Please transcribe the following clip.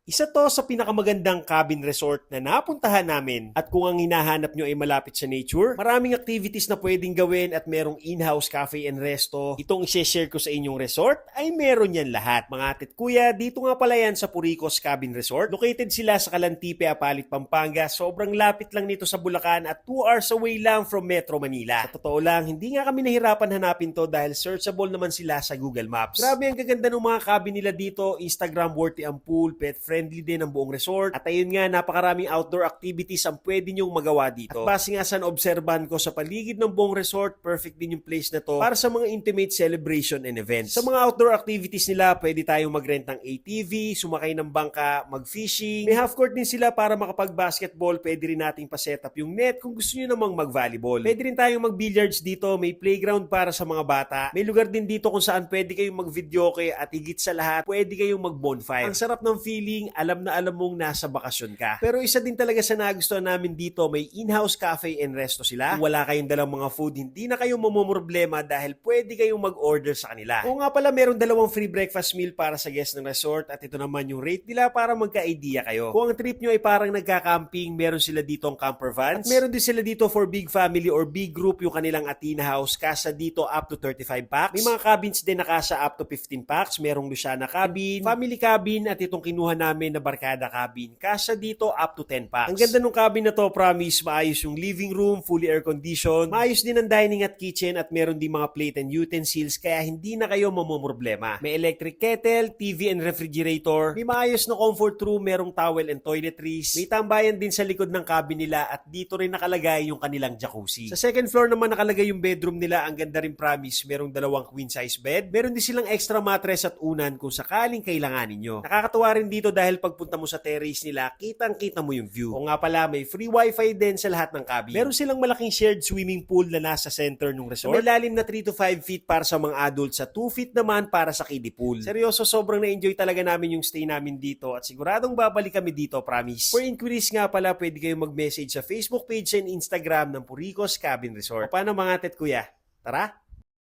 Isa to sa pinakamagandang cabin resort na napuntahan namin. At kung ang hinahanap nyo ay malapit sa nature, maraming activities na pwedeng gawin at merong in-house cafe and resto. Itong i-share ko sa inyong resort ay meron yan lahat. Mga atit kuya, dito nga pala yan sa Puricos Cabin Resort. Located sila sa Calantipe, Apalit, Pampanga. Sobrang lapit lang nito sa Bulacan at 2 hours away lang from Metro Manila. Sa totoo lang, hindi nga kami nahirapan hanapin to dahil searchable naman sila sa Google Maps. Grabe ang gaganda ng mga cabin nila dito. Instagram worthy ang pool, pet friendly din ang buong resort. At ayun nga, napakaraming outdoor activities ang pwede nyong magawa dito. At base nga sa obserban ko sa paligid ng buong resort, perfect din yung place na to para sa mga intimate celebration and events. Sa mga outdoor activities nila, pwede tayong mag-rent ng ATV, sumakay ng bangka, mag-fishing. May half court din sila para makapag-basketball. Pwede rin nating pa-setup yung net kung gusto nyo namang mag-volleyball. Pwede rin tayong mag-billiards dito. May playground para sa mga bata. May lugar din dito kung saan pwede kayong mag-videoke at higit sa lahat, pwede kayong mag-bonfire. Ang sarap ng feeling, alam na alam mong nasa bakasyon ka. Pero isa din talaga sa nagustuhan namin dito, may in-house cafe and resto sila. Kung wala kayong dalang mga food, hindi na kayo mamumroblema dahil pwede kayong mag-order sa kanila. O nga pala, meron dalawang free breakfast meal para sa guest ng resort at ito naman yung rate nila para magka-idea kayo. Kung ang trip nyo ay parang nagka-camping, meron sila dito ang camper vans. At meron din sila dito for big family or big group yung kanilang Athena House. Kasa dito up to 35 packs. May mga cabins din na kasa up to 15 packs. Merong Luciana cabin, family cabin at itong kinuha namin na barkada cabin. Kasa dito up to 10 packs. Ang ganda ng cabin na to, promise, maayos yung living room, fully air conditioned. Maayos din ang dining at kitchen at meron din mga plate and utensils kaya hindi na kayo mamumroblema. May electric kettle, TV and refrigerator. May maayos na comfort room, merong towel and toiletries. May tambayan din sa likod ng cabin nila at dito rin nakalagay yung kanilang jacuzzi. Sa second floor naman nakalagay yung bedroom nila. Ang ganda rin, promise. Merong dalawang queen size bed. Meron din silang extra mattress at unan kung sakaling kailanganin nyo. Nakakatuwa rin dito dahil pagpunta mo sa terrace nila, kitang-kita mo yung view. O nga pala, may free wifi din sa lahat ng cabin. Meron silang malaking shared swimming pool na nasa center ng resort. May lalim na 3 to 5 feet para sa mga adults at 2 feet naman para sa kiddie pool. Seryoso, sobrang na-enjoy talaga namin yung stay namin dito at siguradong babalik kami dito, promise. For inquiries nga pala, pwede kayong mag-message sa Facebook page and Instagram ng Puricos Cabin Resort. O paano mga tet kuya? Tara!